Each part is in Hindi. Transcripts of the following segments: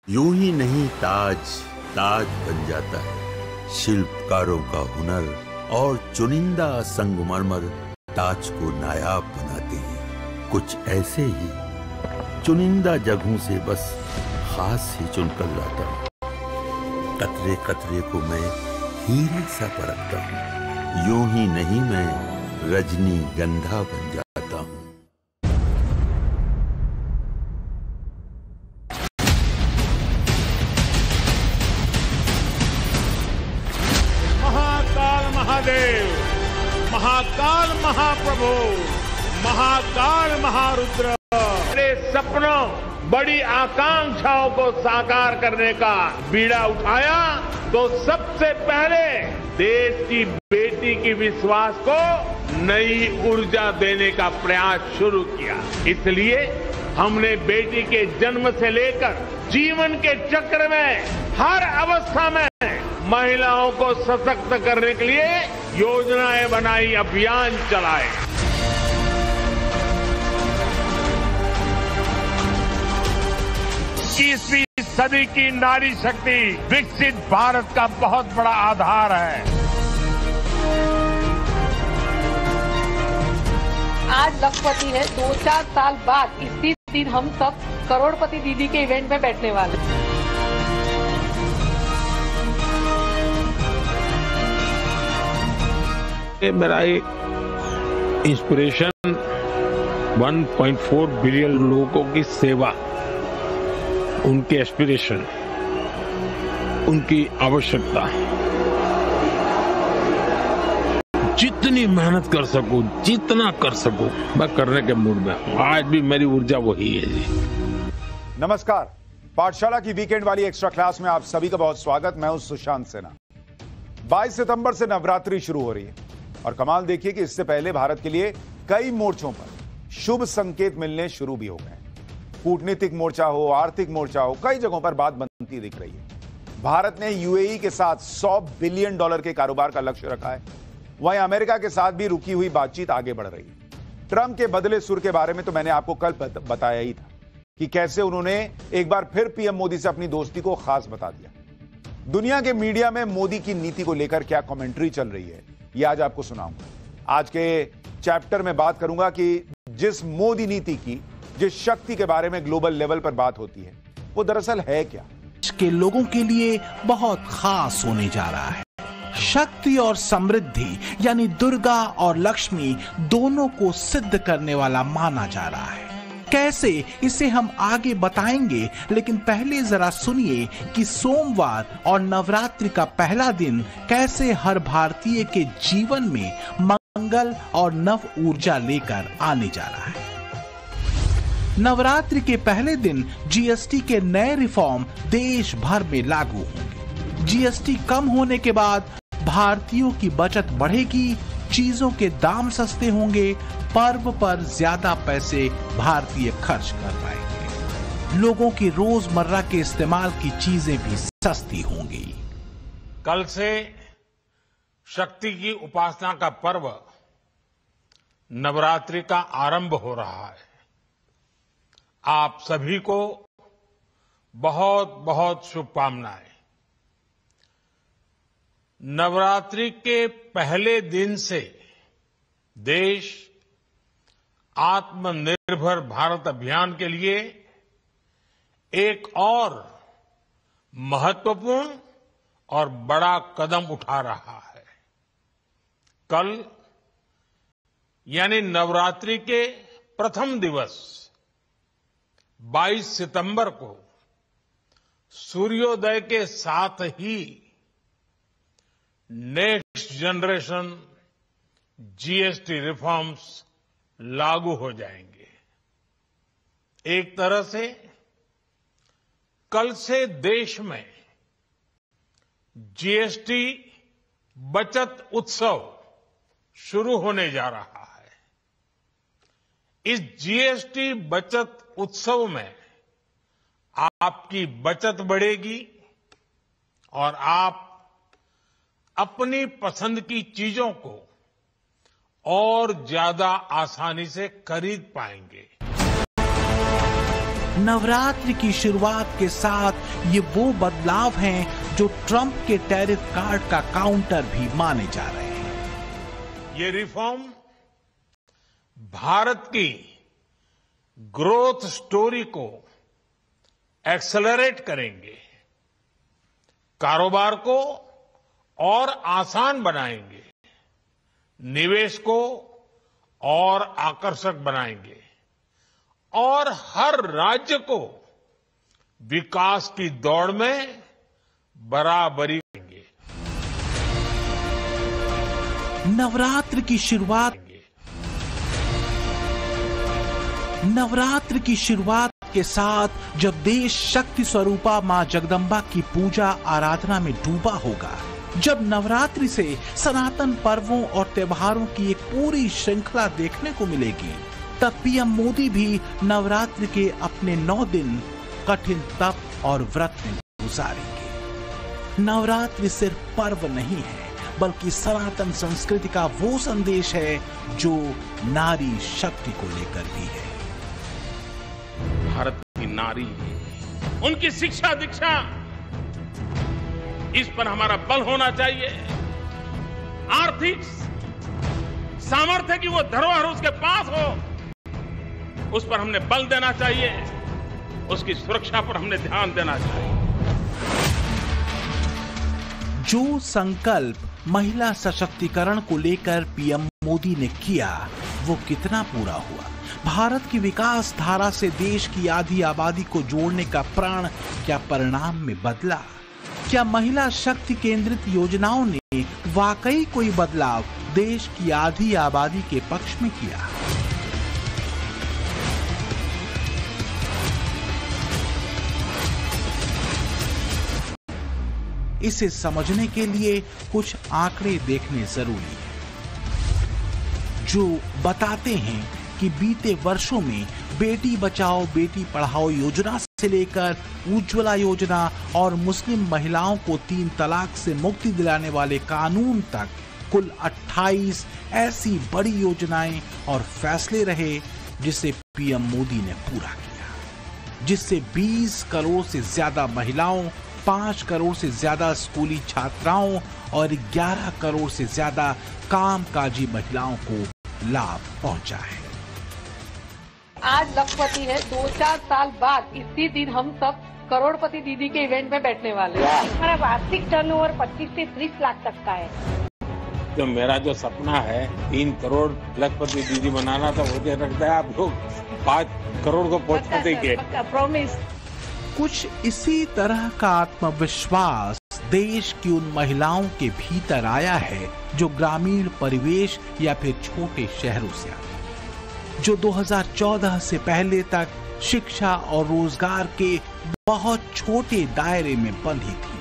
यूं ही नहीं ताज ताज बन जाता है। शिल्पकारों का हुनर और चुनिंदा संगमरमर ताज को नायाब बनाते हैं। कुछ ऐसे ही चुनिंदा जगहों से बस खास ही चुनकर लाता हूँ। कतरे कतरे को मैं हीरे सा परखता हूँ। यूं ही नहीं मैं रजनीगंधा बन जाता हूँ। महाकाल महादेव, महाकाल महाप्रभु, महाकाल महारुद्र, मेरे सपनों बड़ी आकांक्षाओं को साकार करने का बीड़ा उठाया तो सबसे पहले देश की बेटी की विश्वास को नई ऊर्जा देने का प्रयास शुरू किया। इसलिए हमने बेटी के जन्म से लेकर जीवन के चक्र में हर अवस्था में महिलाओं को सशक्त करने के लिए योजनाएं बनाई, अभियान चलाए। 21वीं सदी की नारी शक्ति विकसित भारत का बहुत बड़ा आधार है। आज लखपति है, 2-4 साल बाद इसी दिन हम सब करोड़पति दीदी के इवेंट में बैठने वाले। मेरा एक इंस्पिरेशन 1.4 बिलियन लोगों की सेवा, उनके एस्पिरेशन, उनकी आवश्यकता, जितनी मेहनत कर सकूं, जितना कर सकूं, मैं करने के मूड में हूं। आज भी मेरी ऊर्जा वही है जी। नमस्कार, पाठशाला की वीकेंड वाली एक्स्ट्रा क्लास में आप सभी का बहुत स्वागत। मैं हूं सुशांत सिन्हा। 22 सितंबर से नवरात्रि शुरू हो रही है और कमाल देखिए कि इससे पहले भारत के लिए कई मोर्चों पर शुभ संकेत मिलने शुरू भी हो गए। कूटनीतिक मोर्चा हो, आर्थिक मोर्चा हो, कई जगहों पर बात बनती दिख रही है। भारत ने यूएई के साथ $100 बिलियन के कारोबार का लक्ष्य रखा है। वहीं अमेरिका के साथ भी रुकी हुई बातचीत आगे बढ़ रही है। ट्रंप के बदले सुर के बारे में तो मैंने आपको कल बताया ही था कि कैसे उन्होंने एक बार फिर पीएम मोदी से अपनी दोस्ती को खास बता दिया। दुनिया के मीडिया में मोदी की नीति को लेकर क्या कमेंट्री चल रही है, यह आज आपको सुनाऊंगा। आज के चैप्टर में बात करूंगा कि जिस मोदी नीति की, जिस शक्ति के बारे में ग्लोबल लेवल पर बात होती है, वो दरअसल है क्या। के लोगों के लिए बहुत खास होने जा रहा है। शक्ति और समृद्धि यानी दुर्गा और लक्ष्मी दोनों को सिद्ध करने वाला माना जा रहा है। कैसे, इसे हम आगे बताएंगे, लेकिन पहले जरा सुनिए कि सोमवार और नवरात्रि का पहला दिन कैसे हर भारतीय के जीवन में मंगल और नव ऊर्जा लेकर आने जा रहा है। नवरात्रि के पहले दिन जीएसटी के नए रिफॉर्म देश भर में लागू होंगे। जीएसटी कम होने के बाद भारतीयों की बचत बढ़ेगी, चीजों के दाम सस्ते होंगे, पर्व पर ज्यादा पैसे भारतीय खर्च कर पाएंगे, लोगों की रोजमर्रा के इस्तेमाल की चीजें भी सस्ती होंगी। कल से शक्ति की उपासना का पर्व नवरात्रि का आरंभ हो रहा है। आप सभी को बहुत बहुत शुभकामनाएं। नवरात्रि के पहले दिन से देश आत्मनिर्भर भारत अभियान के लिए एक और महत्वपूर्ण और बड़ा कदम उठा रहा है। कल यानी नवरात्रि के प्रथम दिवस 22 सितंबर को सूर्योदय के साथ ही नेक्स्ट जनरेशन जीएसटी रिफॉर्म्स लागू हो जाएंगे। एक तरह से कल से देश में जीएसटी बचत उत्सव शुरू होने जा रहा है। इस जीएसटी बचत उत्सव में आपकी बचत बढ़ेगी और आप अपनी पसंद की चीजों को और ज्यादा आसानी से खरीद पाएंगे। नवरात्रि की शुरुआत के साथ ये वो बदलाव हैं जो ट्रंप के टैरिफ कार्ड का काउंटर भी माने जा रहे हैं। ये रिफॉर्म भारत की ग्रोथ स्टोरी को एक्सेलरेट करेंगे, कारोबार को और आसान बनाएंगे, निवेश को और आकर्षक बनाएंगे और हर राज्य को विकास की दौड़ में बराबरी करेंगे। नवरात्रि की शुरुआत के साथ जब देश शक्ति स्वरूपा मां जगदंबा की पूजा आराधना में डूबा होगा, जब नवरात्रि से सनातन पर्वों और त्योहारों की एक पूरी श्रृंखला देखने को मिलेगी, तब पीएम मोदी भी नवरात्रि के अपने 9 दिन कठिन तप और व्रत में गुजारेंगे। नवरात्रि सिर्फ पर्व नहीं है, बल्कि सनातन संस्कृति का वो संदेश है जो नारी शक्ति को लेकर भी है। भारत की नारी, उनकी शिक्षा दीक्षा, इस पर हमारा बल होना चाहिए। आर्थिक सामर्थ्य की वो धरोहर उसके पास हो, उस पर हमने बल देना चाहिए, उसकी सुरक्षा पर हमने ध्यान देना चाहिए। जो संकल्प महिला सशक्तिकरण को लेकर पीएम मोदी ने किया, वो कितना पूरा हुआ? भारत की विकास धारा से देश की आधी आबादी को जोड़ने का प्रण क्या परिणाम में बदला? क्या महिला शक्ति केंद्रित योजनाओं ने वाकई कोई बदलाव देश की आधी आबादी के पक्ष में किया? इसे समझने के लिए कुछ आंकड़े देखने जरूरी है, जो बताते हैं कि बीते वर्षों में बेटी बचाओ बेटी पढ़ाओ योजना से लेकर उज्ज्वला योजना और मुस्लिम महिलाओं को 3 तलाक से मुक्ति दिलाने वाले कानून तक कुल 28 ऐसी बड़ी योजनाएं और फैसले रहे जिसे पीएम मोदी ने पूरा किया, जिससे 20 करोड़ से ज्यादा महिलाओं, 5 करोड़ से ज्यादा स्कूली छात्राओं और 11 करोड़ से ज्यादा कामकाजी महिलाओं को लाभ पहुंचा है। आज लखपति है, 2-4 साल बाद इसी दिन हम सब करोड़पति दीदी के इवेंट में बैठने वाले हैं। हमारा वार्षिक टर्नओवर 25 से 30 लाख तक का है। जो मेरा जो सपना है 3 करोड़ लखपति दीदी बनाना, तो मुझे लगता है आप लोग 5 करोड़ को पहुंचा देंगे। प्रॉमिस। कुछ इसी तरह का आत्मविश्वास देश की उन महिलाओं के भीतर आया है जो ग्रामीण परिवेश या फिर छोटे शहरों से आती, जो 2014 से पहले तक शिक्षा और रोजगार के बहुत छोटे दायरे में बंधी थी।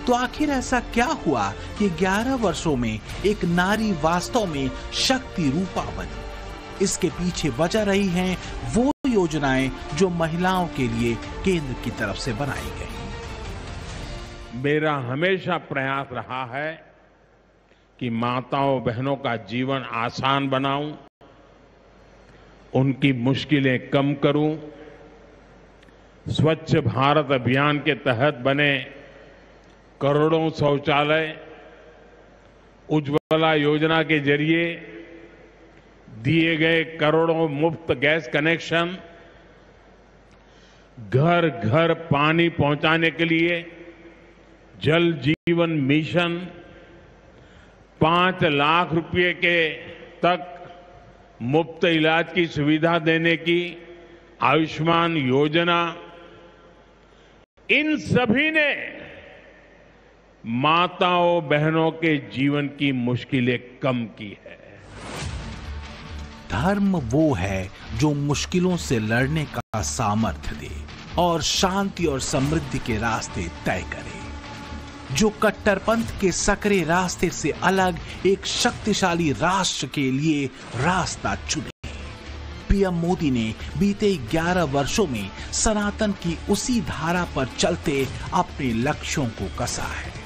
तो आखिर ऐसा क्या हुआ कि 11 वर्षों में एक नारी वास्तव में शक्ति रूपा बनी? इसके पीछे वजह रही हैं वो योजनाएं जो महिलाओं के लिए केंद्र की तरफ से बनाई गई। मेरा हमेशा प्रयास रहा है कि माताओं बहनों का जीवन आसान बनाऊं, उनकी मुश्किलें कम करूं। स्वच्छ भारत अभियान के तहत बने करोड़ों शौचालय, उज्ज्वला योजना के जरिए दिए गए करोड़ों मुफ्त गैस कनेक्शन, घर घर पानी पहुंचाने के लिए जल जीवन मिशन, 5 लाख रुपए के तक मुफ्त इलाज की सुविधा देने की आयुष्मान योजना, इन सभी ने माताओं बहनों के जीवन की मुश्किलें कम की है। धर्म वो है जो मुश्किलों से लड़ने का सामर्थ्य दे और शांति और समृद्धि के रास्ते तय करे, जो कट्टरपंथ के सकरे रास्ते से अलग एक शक्तिशाली राष्ट्र के लिए रास्ता चुने। पीएम मोदी ने बीते 11 वर्षों में सनातन की उसी धारा पर चलते अपने लक्ष्यों को कसा है।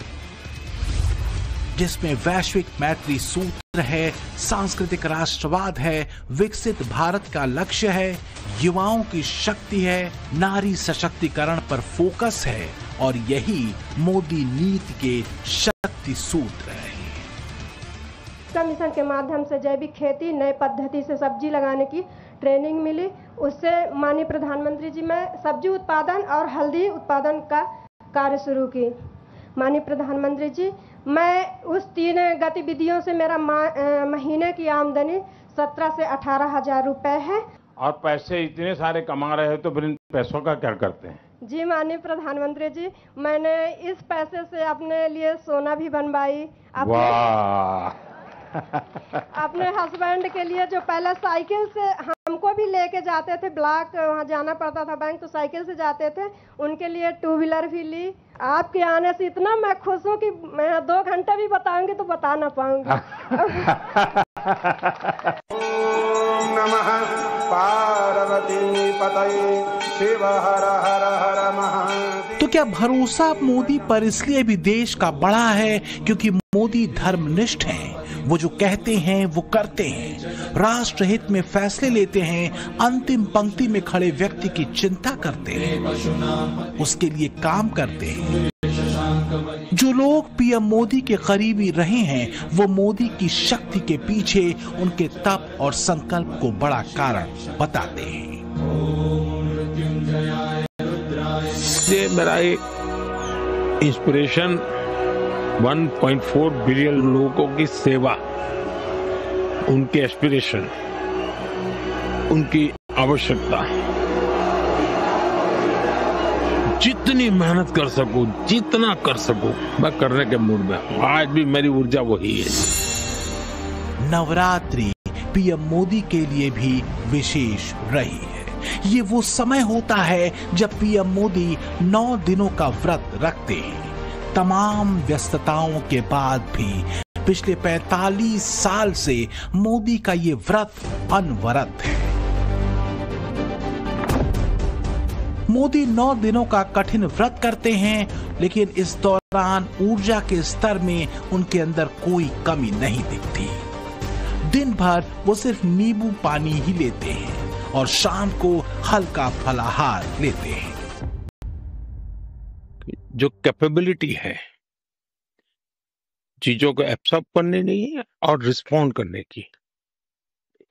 जिसमें वैश्विक मैत्री सूत्र है, सांस्कृतिक राष्ट्रवाद है, विकसित भारत का लक्ष्य है, युवाओं की शक्ति है, नारी सशक्तिकरण पर फोकस है और यही मोदी नीति के शक्ति सूत्र है। मिशन के माध्यम से जैविक खेती, नए पद्धति से सब्जी लगाने की ट्रेनिंग मिली। उससे माननीय प्रधानमंत्री जी मैं सब्जी उत्पादन और हल्दी उत्पादन का कार्य शुरू की। माननीय प्रधानमंत्री जी मैं उस 3 गतिविधियों से मेरा महीने की आमदनी 17 से 18 हजार रुपए है। और पैसे इतने सारे कमा रहे हो तो फिर इन पैसों का क्या करते हैं? जी माननीय प्रधानमंत्री जी, मैंने इस पैसे से अपने लिए सोना भी बनवाई। अपने हस्बैंड के लिए जो पहले साइकिल से हमको भी लेके जाते थे, ब्लॉक वहाँ जाना पड़ता था बैंक, तो साइकिल से जाते थे, उनके लिए 2 व्हीलर भी ली। आपके आने से इतना मैं खुश हूँ कि मैं 2 घंटे भी बताऊंगी तो बता ना पाऊंगी। ओम नमः पार्वती पतये शिव हर हर हर महादेव। तो क्या भरोसा मोदी पर इसलिए भी देश का बड़ा है क्योंकि मोदी धर्मनिष्ठ हैं? वो जो कहते हैं वो करते हैं, राष्ट्रहित में फैसले लेते हैं, अंतिम पंक्ति में खड़े व्यक्ति की चिंता करते हैं, उसके लिए काम करते हैं। जो लोग पीएम मोदी के करीबी रहे हैं वो मोदी की शक्ति के पीछे उनके तप और संकल्प को बड़ा कारण बताते हैं। ये मेरा एक इंस्पिरेशन 1.4 बिलियन लोगों की सेवा, उनके एस्पिरेशन, उनकी आवश्यकता, जितनी मेहनत कर सकूं, जितना कर सकूं, मैं करने के मूड में हूं। आज भी मेरी ऊर्जा वही है। नवरात्रि पीएम मोदी के लिए भी विशेष रही है। ये वो समय होता है जब पीएम मोदी 9 दिनों का व्रत रखते हैं। तमाम व्यस्तताओं के बाद भी पिछले 45 साल से मोदी का ये व्रत अनवरत है। मोदी 9 दिनों का कठिन व्रत करते हैं, लेकिन इस दौरान ऊर्जा के स्तर में उनके अंदर कोई कमी नहीं दिखती। दिन भर वो सिर्फ नींबू पानी ही लेते हैं और शाम को हल्का फलाहार लेते हैं। जो कैपेबिलिटी है चीजों को एब्सॉर्ब करने की और रिस्पॉन्ड करने की,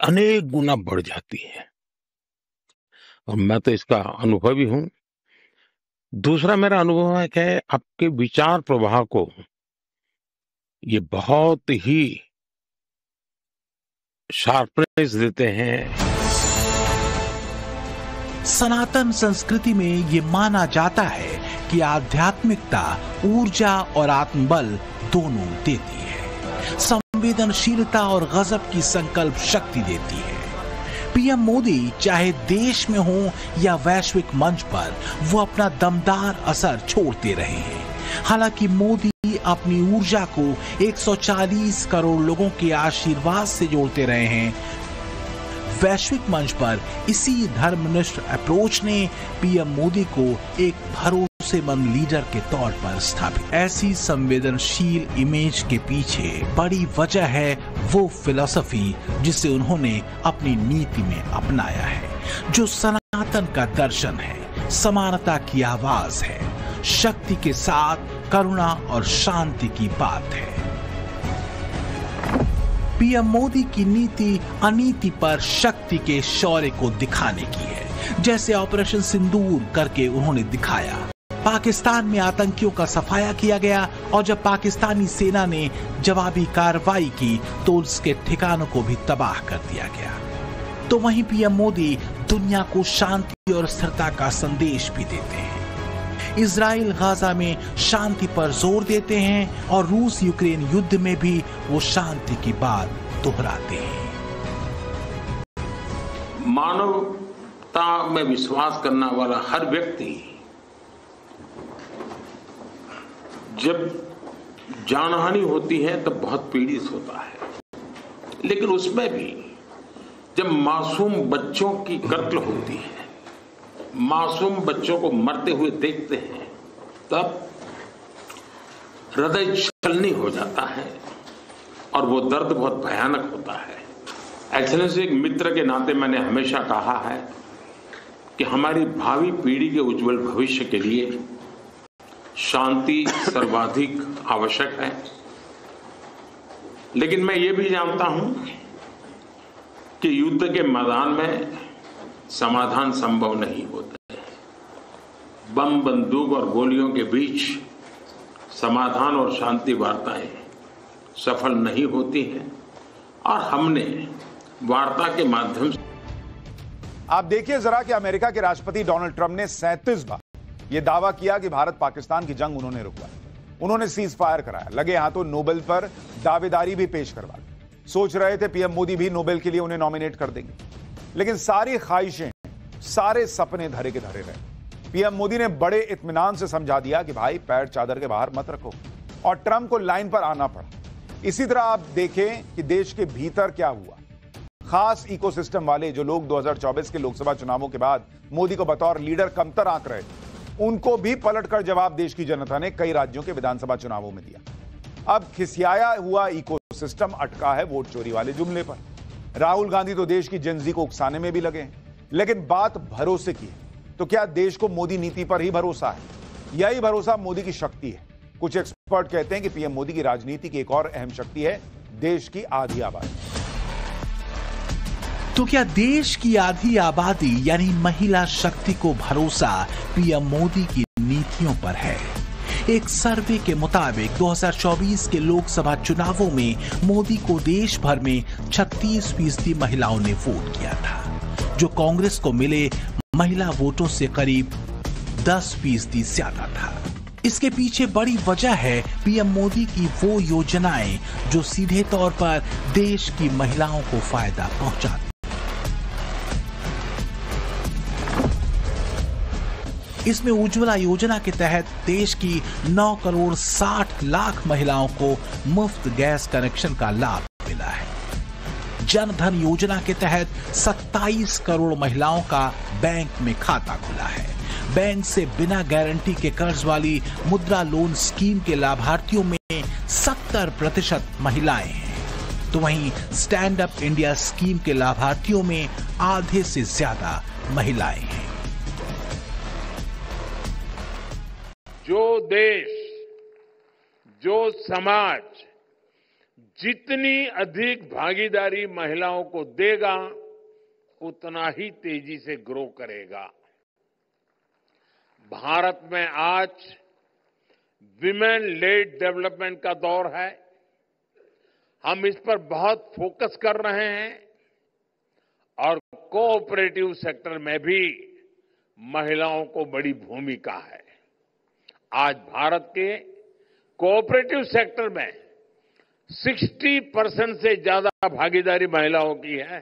अनेक गुना बढ़ जाती है और मैं तो इसका अनुभवी हूं। दूसरा मेरा अनुभव है कि आपके विचार प्रवाह को ये बहुत ही शार्पनेस देते हैं। सनातन संस्कृति में ये माना जाता है कि आध्यात्मिकता ऊर्जा और आत्मबल दोनों देती है, संवेदनशीलता और गजब की संकल्प शक्ति देती है। पीएम मोदी चाहे देश में हो या वैश्विक मंच पर, वो अपना दमदार असर छोड़ते रहे हैं। हालांकि मोदी अपनी ऊर्जा को 140 करोड़ लोगों के आशीर्वाद से जोड़ते रहे हैं। वैश्विक मंच पर इसी धर्मनिष्ठ अप्रोच ने पीएम मोदी को एक भरोसेमंद लीडर के तौर पर स्थापित। ऐसी संवेदनशील इमेज के पीछे बड़ी वजह है वो फिलॉसफी जिसे उन्होंने अपनी नीति में अपनाया है, जो सनातन का दर्शन है, समानता की आवाज है, शक्ति के साथ करुणा और शांति की बात है। पीएम मोदी की नीति अनीति पर शक्ति के शौर्य को दिखाने की है, जैसे ऑपरेशन सिंदूर करके उन्होंने दिखाया। पाकिस्तान में आतंकियों का सफाया किया गया और जब पाकिस्तानी सेना ने जवाबी कार्रवाई की तो उसके ठिकानों को भी तबाह कर दिया गया। तो वहीं पीएम मोदी दुनिया को शांति और स्थिरता का संदेश भी देते हैं। इजराइल गाजा में शांति पर जोर देते हैं और रूस यूक्रेन युद्ध में भी वो शांति की बात दोहराते हैं। मानवता में विश्वास करने वाला हर व्यक्ति जब जानहानि होती है तब बहुत पीड़ित होता है, लेकिन उसमें भी जब मासूम बच्चों की कत्ल होती है, मासूम बच्चों को मरते हुए देखते हैं, तब हृदय छलनी हो जाता है और वो दर्द बहुत भयानक होता है। एक्सेलेंसी, एक मित्र के नाते मैंने हमेशा कहा है कि हमारी भावी पीढ़ी के उज्जवल भविष्य के लिए शांति सर्वाधिक आवश्यक है, लेकिन मैं ये भी जानता हूं कि युद्ध के मैदान में समाधान संभव नहीं होते। बम, बंदूक और गोलियों के बीच समाधान और शांति वार्ताएं सफल नहीं होती हैं और हमने वार्ता के माध्यम से। आप देखिए जरा कि अमेरिका के राष्ट्रपति डोनाल्ड ट्रंप ने 37 बार यह दावा किया कि भारत पाकिस्तान की जंग उन्होंने रुकवाई, उन्होंने सीज फायर कराया, लगे हाथों नोबेल पर दावेदारी भी पेश करवा दी। सोच रहे थे पीएम मोदी भी नोबेल के लिए उन्हें नॉमिनेट कर देंगे, लेकिन सारी ख्वाहिशें, सारे सपने धरे के धरे रहे। पीएम मोदी ने बड़े इत्मीनान से समझा दिया कि भाई पैर चादर के बाहर मत रखो, और ट्रंप को लाइन पर आना पड़ा। इसी तरह आप देखें कि देश के भीतर क्या हुआ। खास इकोसिस्टम वाले जो लोग 2024 के लोकसभा चुनावों के बाद मोदी को बतौर लीडर कमतर आंक रहे, उनको भी पलटकर जवाब देश की जनता ने कई राज्यों के विधानसभा चुनावों में दिया। अब खिसियाया हुआ इकोसिस्टम अटका है वोट चोरी वाले जुमले पर। राहुल गांधी तो देश की जनजी को उकसाने में भी लगे हैं, लेकिन बात भरोसे की है। तो क्या देश को मोदी नीति पर ही भरोसा है? यही भरोसा मोदी की शक्ति है। कुछ एक्सपर्ट कहते हैं कि पीएम मोदी की राजनीति की एक और अहम शक्ति है देश की आधी आबादी। तो क्या देश की आधी आबादी यानी महिला शक्ति को भरोसा पीएम मोदी की नीतियों पर है? एक सर्वे के मुताबिक 2024 के लोकसभा चुनावों में मोदी को देश भर में 36% महिलाओं ने वोट किया था, जो कांग्रेस को मिले महिला वोटों से करीब 10% ज्यादा था। इसके पीछे बड़ी वजह है पीएम मोदी की वो योजनाएं जो सीधे तौर पर देश की महिलाओं को फायदा पहुंचाती। इसमें उज्ज्वला योजना के तहत देश की 9 करोड़ 60 लाख महिलाओं को मुफ्त गैस कनेक्शन का लाभ मिला है। जन धन योजना के तहत 27 करोड़ महिलाओं का बैंक में खाता खुला है। बैंक से बिना गारंटी के कर्ज वाली मुद्रा लोन स्कीम के लाभार्थियों में 70% महिलाएं हैं, तो वहीं स्टैंड अप इंडिया स्कीम के लाभार्थियों में आधे से ज्यादा महिलाएं हैं। जो देश, जो समाज जितनी अधिक भागीदारी महिलाओं को देगा, उतना ही तेजी से ग्रो करेगा। भारत में आज विमेन लेड डेवलपमेंट का दौर है। हम इस पर बहुत फोकस कर रहे हैं और कोऑपरेटिव सेक्टर में भी महिलाओं को बड़ी भूमिका है। आज भारत के कोऑपरेटिव सेक्टर में 60% से ज्यादा भागीदारी महिलाओं की है।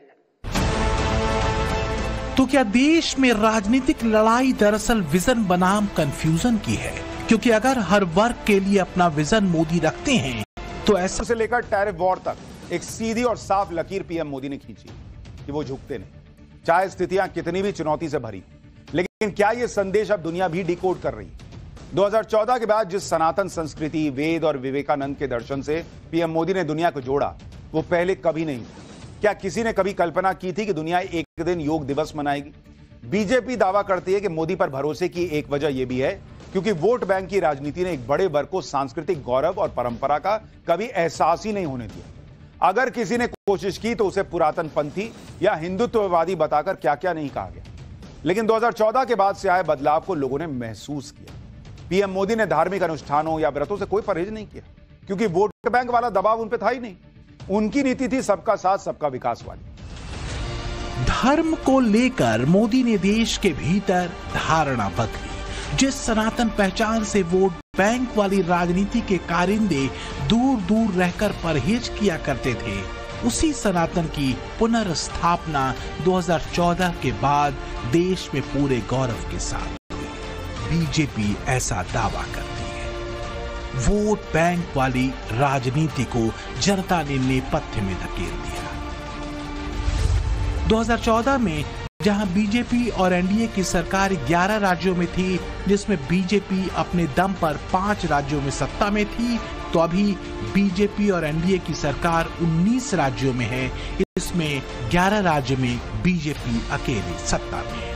तो क्या देश में राजनीतिक लड़ाई दरअसल विजन बनाम कंफ्यूजन की है? क्योंकि अगर हर वर्ग के लिए अपना विजन मोदी रखते हैं तो ऐसा से लेकर टैरिफ वॉर तक एक सीधी और साफ लकीर पीएम मोदी ने खींची कि वो झुकते नहीं, चाहे स्थितियां कितनी भी चुनौती से भरी। लेकिन क्या यह संदेश अब दुनिया भी डिकोड कर रही है? 2014 के बाद जिस सनातन संस्कृति, वेद और विवेकानंद के दर्शन से पीएम मोदी ने दुनिया को जोड़ा, वो पहले कभी नहीं था। क्या किसी ने कभी कल्पना की थी कि दुनिया एक दिन योग दिवस मनाएगी? बीजेपी दावा करती है कि मोदी पर भरोसे की एक वजह यह भी है क्योंकि वोट बैंक की राजनीति ने एक बड़े वर्ग को सांस्कृतिक गौरव और परंपरा का कभी एहसास ही नहीं होने दिया। अगर किसी ने कोशिश की तो उसे पुरातनपंथी या हिंदुत्ववादी बताकर क्या क्या नहीं कहा गया। लेकिन 2014 के बाद से आए बदलाव को लोगों ने महसूस किया। पीएम मोदी ने धार्मिक अनुष्ठानों या व्रतों से कोई परहेज नहीं किया क्योंकि वोट बैंक वाला दबाव उन पर था ही नहीं। उनकी नीति थी सबका साथ सबका विकास वाली। धर्म को लेकर मोदी ने देश के भीतर धारणा बदली। जिस सनातन पहचान से वोट बैंक वाली राजनीति के कारिंदे दूर दूर रहकर परहेज किया करते थे, उसी सनातन की पुनर्स्थापना 2014 के बाद देश में पूरे गौरव के साथ हुई। बीजेपी ऐसा दावा करती है। वोट बैंक वाली राजनीति को जनता ने नेपथ्य में धकेल दिया। 2014 में जहां बीजेपी और एनडीए की सरकार 11 राज्यों में थी, जिसमें बीजेपी अपने दम पर 5 राज्यों में सत्ता में थी, तो अभी बीजेपी और एनडीए की सरकार 19 राज्यों में है। इसमें 11 राज्य में बीजेपी अकेले सत्ता में है।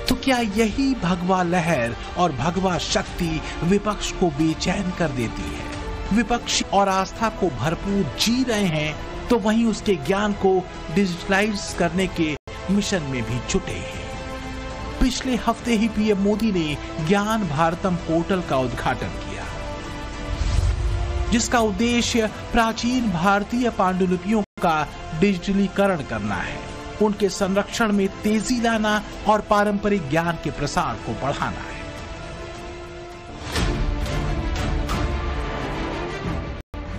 तो क्या यही भगवा लहर और भगवा शक्ति विपक्ष को बेचैन कर देती है? विपक्ष और आस्था को भरपूर जी रहे हैं, तो वहीं उसके ज्ञान को डिजिटलाइज करने के मिशन में भी जुटे हैं। पिछले हफ्ते ही पीएम मोदी ने ज्ञान भारतम पोर्टल का उद्घाटन किया, जिसका उद्देश्य प्राचीन भारतीय पांडुलिपियों का डिजिटलीकरण करना है, उनके संरक्षण में तेजी लाना और पारंपरिक ज्ञान के प्रसार को बढ़ाना है।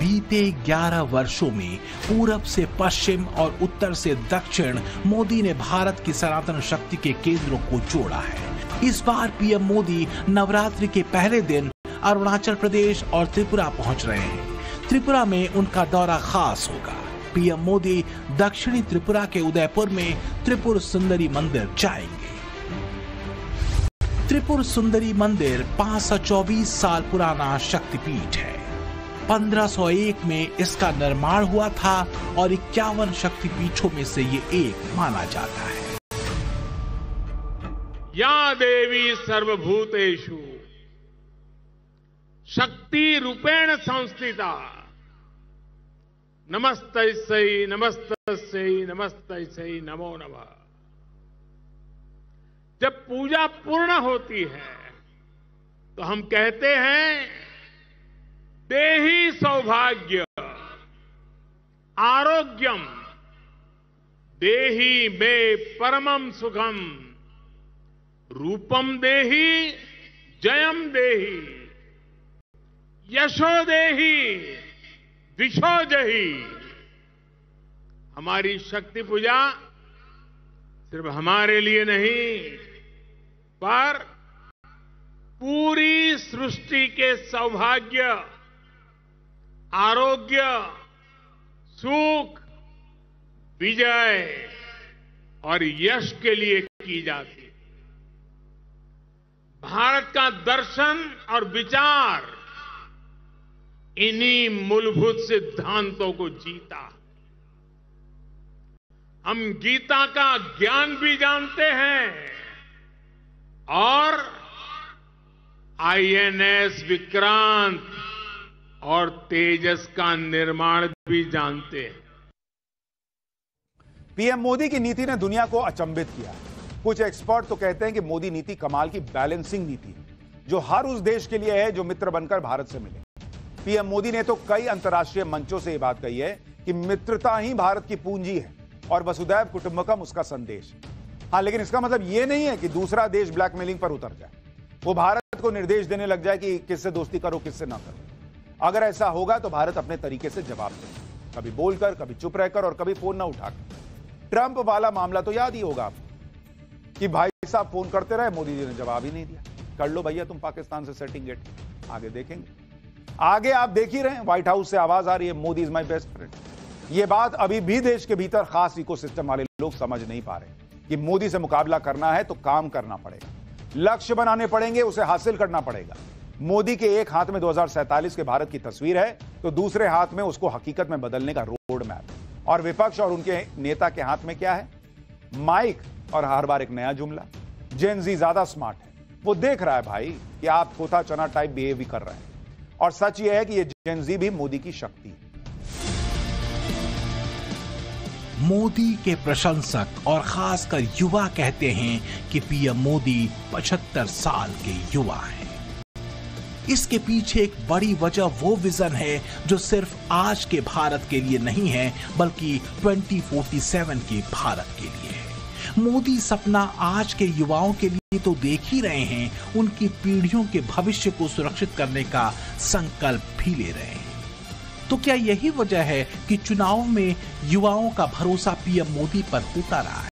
बीते 11 वर्षों में पूरब से पश्चिम और उत्तर से दक्षिण मोदी ने भारत की सनातन शक्ति के केंद्रों को जोड़ा है। इस बार पीएम मोदी नवरात्रि के पहले दिन अरुणाचल प्रदेश और त्रिपुरा पहुंच रहे हैं। त्रिपुरा में उनका दौरा खास होगा। पीएम मोदी दक्षिणी त्रिपुरा के उदयपुर में त्रिपुर सुंदरी मंदिर जाएंगे। त्रिपुर सुंदरी मंदिर 524 साल पुराना शक्तिपीठ है। 1501 में इसका निर्माण हुआ था और 51 शक्तिपीठों में से ये एक माना जाता है। या देवी सर्वभूतेषु शक्ति रूपेण संस्थिता नमस्तस्यै नमस्तस्यै नमस्तस्यै नमो नमः। जब पूजा पूर्ण होती है तो हम कहते हैं देहि सौभाग्य आरोग्यम देहि मे परमम सुखम रूपम देहि जयम देहि यशो देहि दिशो जहि। हमारी शक्ति पूजा सिर्फ हमारे लिए नहीं, पर पूरी सृष्टि के सौभाग्य, आरोग्य, सुख, विजय और यश के लिए की जाती है। भारत का दर्शन और विचार इन्हीं मूलभूत सिद्धांतों को जीता। हम गीता का ज्ञान भी जानते हैं और आईएनएस विक्रांत और तेजस का निर्माण भी जानते हैं। पीएम मोदी की नीति ने दुनिया को अचंभित किया। कुछ एक्सपर्ट तो कहते हैं कि मोदी नीति कमाल की बैलेंसिंग नीति है, जो हर उस देश के लिए है जो मित्र बनकर भारत से मिले। पीएम मोदी ने तो कई अंतर्राष्ट्रीय मंचों से यह बात कही है कि मित्रता ही भारत की पूंजी है और वसुधैव कुटुंबकम उसका संदेश। हाँ, लेकिन इसका मतलब यह नहीं है कि दूसरा देश ब्लैकमेलिंग पर उतर जाए, वो भारत को निर्देश देने लग जाए कि किससे दोस्ती करो किससे ना करो। अगर ऐसा होगा तो भारत अपने तरीके से जवाब देगा, कभी बोलकर, कभी चुप रहकर और कभी फोन ना उठाकर। ट्रंप वाला मामला तो याद ही होगा आपको कि भाई साहब फोन करते रहे, मोदी जी ने जवाब ही नहीं दिया। कर लो भैया तुम पाकिस्तान से सेटिंग गेट, आगे देखेंगे। आगे आप देख ही रहे हैं, व्हाइट हाउस से आवाज आ रही है Modi is my best friend. यह बात अभी भी देश के भीतर खास इकोसिस्टम वाले लोग समझ नहीं पा रहे कि मोदी से मुकाबला करना है तो काम करना पड़ेगा, लक्ष्य बनाने पड़ेंगे, उसे हासिल करना पड़ेगा। मोदी के एक हाथ में 2047 के भारत की तस्वीर है तो दूसरे हाथ में उसको हकीकत में बदलने का रोड मैप। और विपक्ष और उनके नेता के हाथ में क्या है? माइक और हर बार एक नया जुमला। जेन जी ज्यादा स्मार्ट है, वो देख रहा है भाई कि आप थोथा चना टाइप बिहेव भी कर रहे हैं। और सच यह है कि ये जेन जी भी मोदी की शक्ति है। मोदी के प्रशंसक और खासकर युवा कहते हैं कि पीएम मोदी 75 साल के युवा हैं। इसके पीछे एक बड़ी वजह वो विजन है जो सिर्फ आज के भारत के लिए नहीं है, बल्कि 2047 के भारत के लिए है। मोदी सपना आज के युवाओं के लिए तो देख ही रहे हैं, उनकी पीढ़ियों के भविष्य को सुरक्षित करने का संकल्प भी ले रहे हैं। तो क्या यही वजह है कि चुनाव में युवाओं का भरोसा पीएम मोदी पर होता रहा है?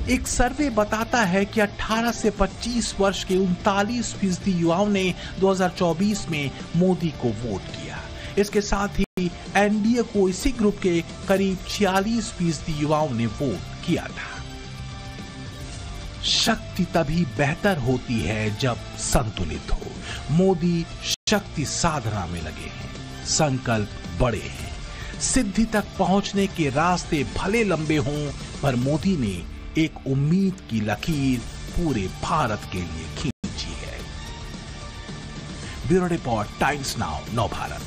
एक सर्वे बताता है कि 18 से 25 वर्ष के 39% युवाओं ने 2024 में मोदी को वोट किया। इसके साथ ही एनडीए को इसी ग्रुप के करीब 46% युवाओं ने वोट किया था। शक्ति तभी बेहतर होती है जब संतुलित हो। मोदी शक्ति साधना में लगे हैं, संकल्प बड़े हैं। सिद्धि तक पहुंचने के रास्ते भले लंबे हों, पर मोदी ने एक उम्मीद की लकीर पूरे भारत के लिए खींची है। ब्यूरो रिपोर्ट, टाइम्स नाउ, नव भारत।